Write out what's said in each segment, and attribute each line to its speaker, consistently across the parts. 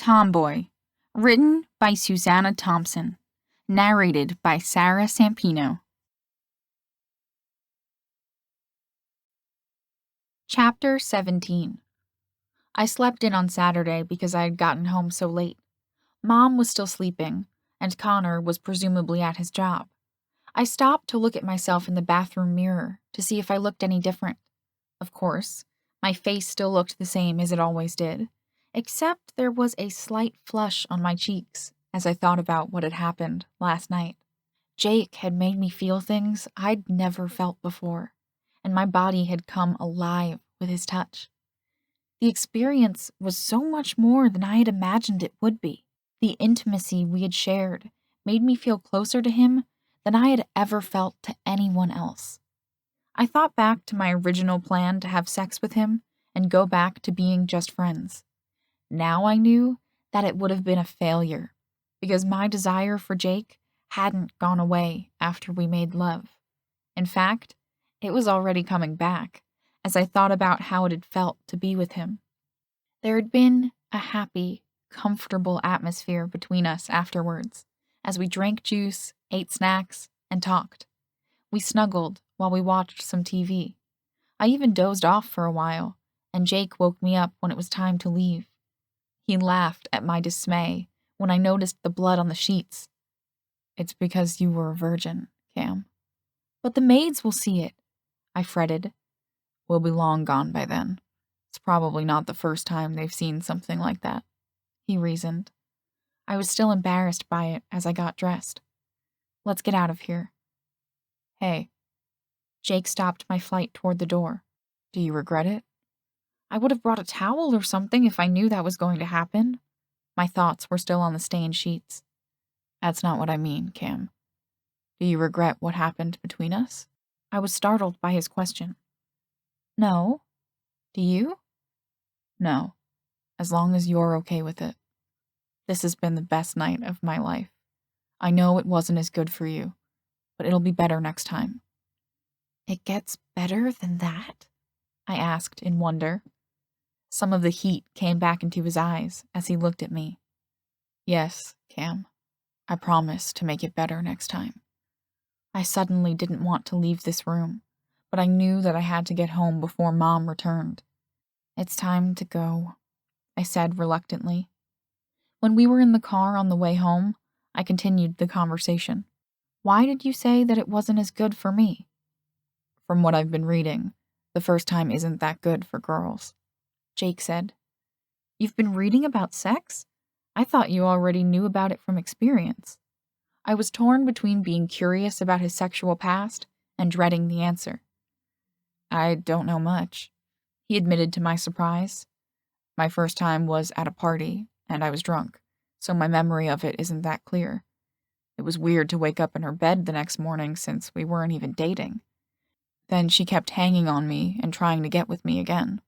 Speaker 1: Tomboy, written by Suzana Thompson, narrated by Sarah Sampino. Chapter 17. I slept in on Saturday because I had gotten home so late. Mom was still sleeping, and Connor was presumably at his job. I stopped to look at myself in the bathroom mirror to see if I looked any different. Of course, my face still looked the same as it always did, except there was a slight flush on my cheeks as I thought about what had happened last night. Jake had made me feel things I'd never felt before, and my body had come alive with his touch. The experience was so much more than I had imagined it would be. The intimacy we had shared made me feel closer to him than I had ever felt to anyone else. I thought back to my original plan to have sex with him and go back to being just friends. Now I knew that it would have been a failure, because my desire for Jake hadn't gone away after we made love. In fact, it was already coming back as I thought about how it had felt to be with him. There had been a happy, comfortable atmosphere between us afterwards, as we drank juice, ate snacks, and talked. We snuggled while we watched some TV. I even dozed off for a while, and Jake woke me up when it was time to leave. He laughed at my dismay when I noticed the blood on the sheets. "It's because you were a virgin, Cam." "But the maids will see it," I fretted. "We'll be long gone by then. It's probably not the first time they've seen something like that," he reasoned. I was still embarrassed by it as I got dressed. "Let's get out of here." "Hey." Jake stopped my flight toward the door. "Do you regret it?" "I would have brought a towel or something if I knew that was going to happen." My thoughts were still on the stained sheets. "That's not what I mean, Cam. Do you regret what happened between us?" I was startled by his question. "No. Do you?" "No. As long as you're okay with it. This has been the best night of my life. I know it wasn't as good for you, but it'll be better next time." "It gets better than that?" I asked in wonder. Some of the heat came back into his eyes as he looked at me. "Yes, Cam. I promise to make it better next time." I suddenly didn't want to leave this room, but I knew that I had to get home before Mom returned. "It's time to go," I said reluctantly. When we were in the car on the way home, I continued the conversation. "Why did you say that it wasn't as good for me?" "From what I've been reading, the first time isn't that good for girls," Jake said. "You've been reading about sex? I thought you already knew about it from experience." I was torn between being curious about his sexual past and dreading the answer. "I don't know much," he admitted to my surprise. "My first time was at a party, and I was drunk, so my memory of it isn't that clear. It was weird to wake up in her bed the next morning since we weren't even dating. Then she kept hanging on me and trying to get with me again.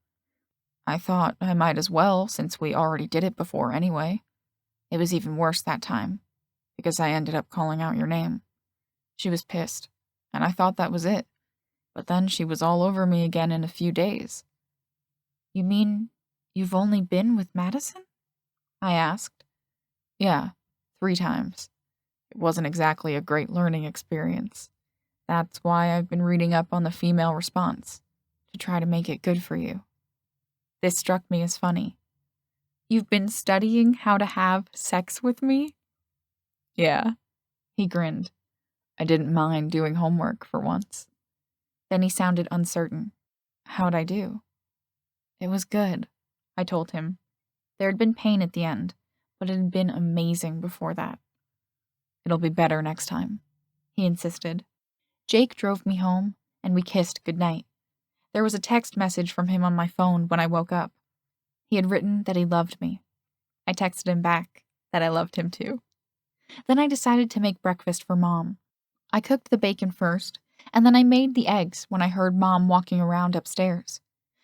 Speaker 1: I thought I might as well since we already did it before anyway. It was even worse that time, because I ended up calling out your name. She was pissed, and I thought that was it. But then she was all over me again in a few days." "You mean you've only been with Madison?" I asked. "Yeah, 3 times. It wasn't exactly a great learning experience. That's why I've been reading up on the female response, to try to make it good for you." This struck me as funny. "You've been studying how to have sex with me?" "Yeah," he grinned. "I didn't mind doing homework for once." Then he sounded uncertain. "How'd I do?" "It was good," I told him. There had been pain at the end, but it had been amazing before that. "It'll be better next time," he insisted. Jake drove me home, and we kissed goodnight. There was a text message from him on my phone when I woke up. He had written that he loved me. I texted him back that I loved him too. Then I decided to make breakfast for Mom. I cooked the bacon first, and then I made the eggs when I heard Mom walking around upstairs.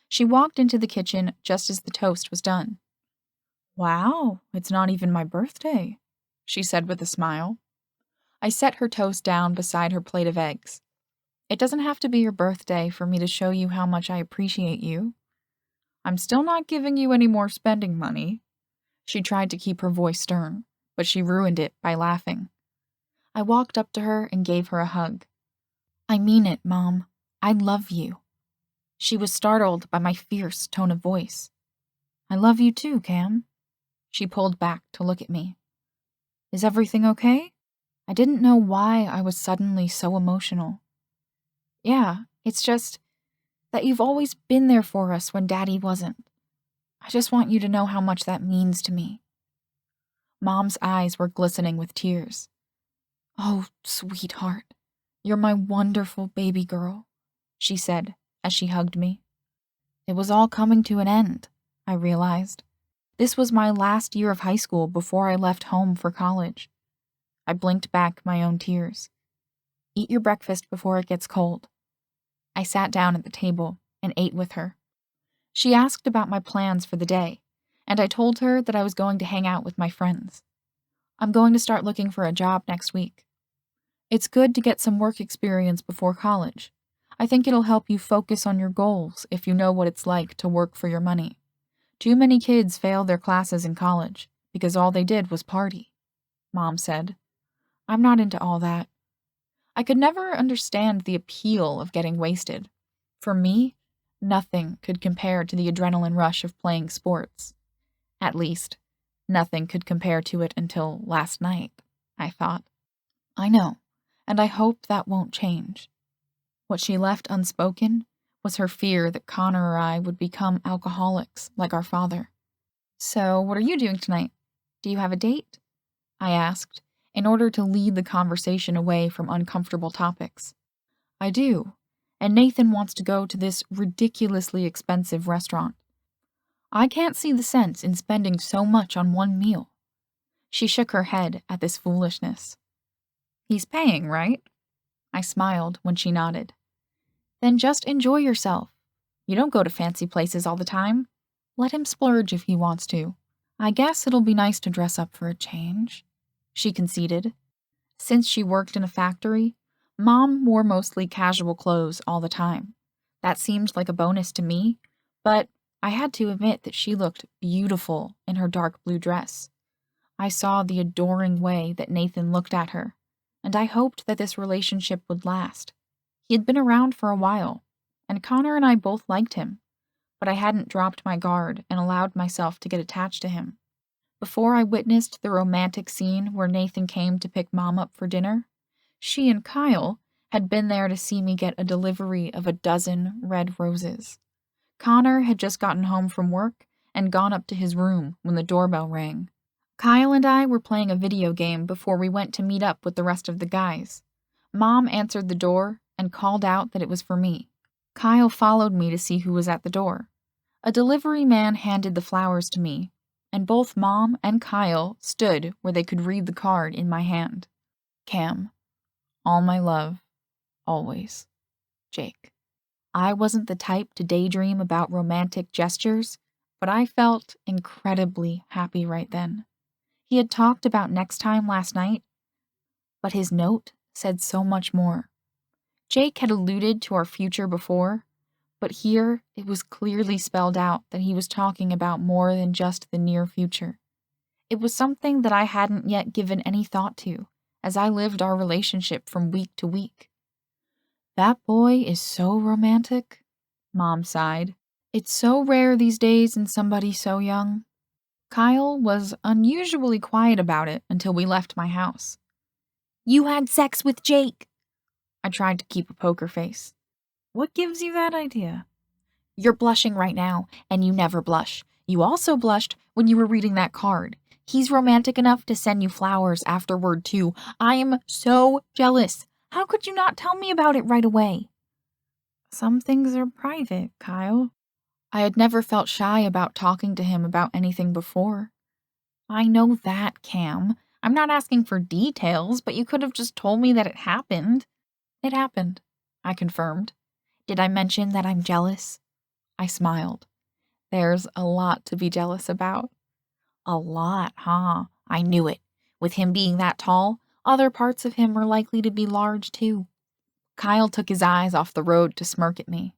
Speaker 1: She walked into the kitchen just as the toast was done. "Wow, it's not even my birthday," she said with a smile. I set her toast down beside her plate of eggs. "It doesn't have to be your birthday for me to show you how much I appreciate you." "I'm still not giving you any more spending money." She tried to keep her voice stern, but she ruined it by laughing. I walked up to her and gave her a hug. I mean it, Mom. I love you. She was startled by my fierce tone of voice. I love you too, Cam. She pulled back to look at me. Is everything okay? I didn't know why I was suddenly so emotional. Yeah, it's just that you've always been there for us when Daddy wasn't. I just want you to know how much that means to me. Mom's eyes were glistening with tears. Oh, sweetheart, you're my wonderful baby girl, she said as she hugged me. It was all coming to an end, I realized. This was my last year of high school before I left home for college. I blinked back my own tears. Eat your breakfast before it gets cold. I sat down at the table and ate with her. She asked about my plans for the day, and I told her that I was going to hang out with my friends. I'm going to start looking for a job next week. It's good to get some work experience before college. I think it'll help you focus on your goals if you know what it's like to work for your money. Too many kids fail their classes in college because all they did was party, Mom said. I'm not into all that. I could never understand the appeal of getting wasted. For me, nothing could compare to the adrenaline rush of playing sports. At least, nothing could compare to it until last night, I thought. I know, and I hope that won't change. What she left unspoken was her fear that Connor or I would become alcoholics like our father. So, what are you doing tonight? Do you have a date? I asked, in order to lead the conversation away from uncomfortable topics. I do, and Nathan wants to go to this ridiculously expensive restaurant. I can't see the sense in spending so much on one meal. She shook her head at this foolishness. He's paying, right? I smiled when she nodded. Then just enjoy yourself. You don't go to fancy places all the time. Let him splurge if he wants to. I guess it'll be nice to dress up for a change, she conceded. Since she worked in a factory, Mom wore mostly casual clothes all the time. That seemed like a bonus to me, but I had to admit that she looked beautiful in her dark blue dress. I saw the adoring way that Nathan looked at her, and I hoped that this relationship would last. He had been around for a while, and Connor and I both liked him, but I hadn't dropped my guard and allowed myself to get attached to him. Before I witnessed the romantic scene where Nathan came to pick Mom up for dinner, she and Kyle had been there to see me get a delivery of a dozen red roses. Connor had just gotten home from work and gone up to his room when the doorbell rang. Kyle and I were playing a video game before we went to meet up with the rest of the guys. Mom answered the door and called out that it was for me. Kyle followed me to see who was at the door. A delivery man handed the flowers to me, and both Mom and Kyle stood where they could read the card in my hand. Cam, all my love, always, Jake. I wasn't the type to daydream about romantic gestures, but I felt incredibly happy right then. He had talked about next time last night, but his note said so much more. Jake had alluded to our future before, but here it was clearly spelled out that he was talking about more than just the near future. It was something that I hadn't yet given any thought to, as I lived our relationship from week to week. That boy is so romantic, Mom sighed. It's so rare these days in somebody so young. Kyle was unusually quiet about it until we left my house. You had sex with Jake. I tried to keep a poker face. What gives you that idea? You're blushing right now, and you never blush. You also blushed when you were reading that card. He's romantic enough to send you flowers afterward, too. I am so jealous. How could you not tell me about it right away? Some things are private, Kyle. I had never felt shy about talking to him about anything before. I know that, Cam. I'm not asking for details, but you could have just told me that it happened. It happened, I confirmed. Did I mention that I'm jealous? I smiled. There's a lot to be jealous about. A lot, huh? I knew it. With him being that tall, other parts of him are likely to be large too. Kyle took his eyes off the road to smirk at me.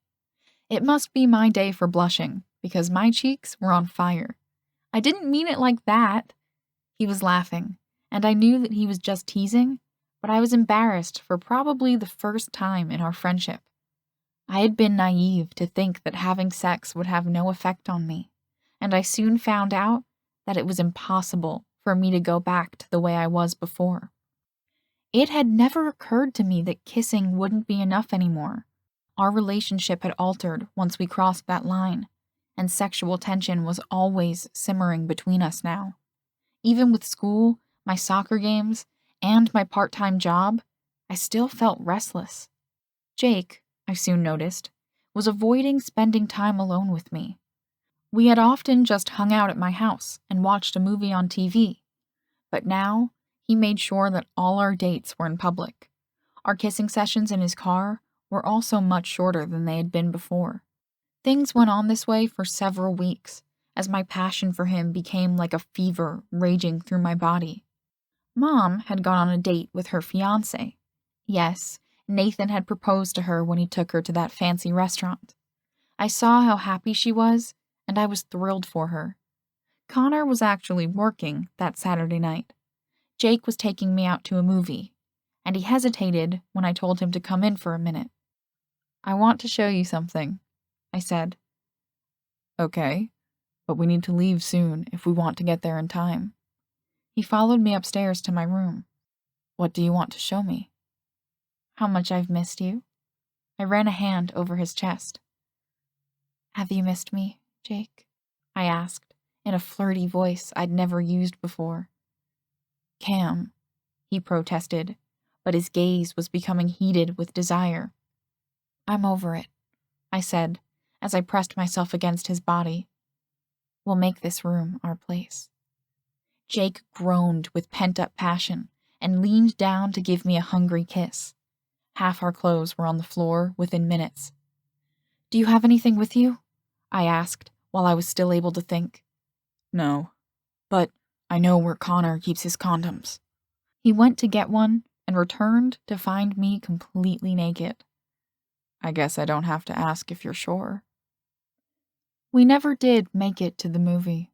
Speaker 1: It must be my day for blushing, because my cheeks were on fire. I didn't mean it like that. He was laughing, and I knew that he was just teasing, but I was embarrassed for probably the first time in our friendship. I had been naive to think that having sex would have no effect on me, and I soon found out that it was impossible for me to go back to the way I was before. It had never occurred to me that kissing wouldn't be enough anymore. Our relationship had altered once we crossed that line, and sexual tension was always simmering between us now. Even with school, my soccer games, and my part-time job, I still felt restless. Jake, I soon noticed, was avoiding spending time alone with me. We had often just hung out at my house and watched a movie on TV, but now he made sure that all our dates were in public. Our kissing sessions in his car were also much shorter than they had been before. Things went on this way for several weeks, as my passion for him became like a fever raging through my body. Mom had gone on a date with her fiancé. Yes, Nathan had proposed to her when he took her to that fancy restaurant. I saw how happy she was, and I was thrilled for her. Connor was actually working that Saturday night. Jake was taking me out to a movie, and he hesitated when I told him to come in for a minute. "I want to show you something," I said. "Okay, but we need to leave soon if we want to get there in time." He followed me upstairs to my room. "What do you want to show me?" "How much I've missed you." I ran a hand over his chest. "Have you missed me, Jake?" I asked, in a flirty voice I'd never used before. "Cam," he protested, but his gaze was becoming heated with desire. "I'm over it," I said, as I pressed myself against his body. "We'll make this room our place." Jake groaned with pent-up passion and leaned down to give me a hungry kiss. Half our clothes were on the floor within minutes. "Do you have anything with you?" I asked, while I was still able to think. "No, but I know where Connor keeps his condoms." He went to get one and returned to find me completely naked. "I guess I don't have to ask if you're sure." We never did make it to the movie.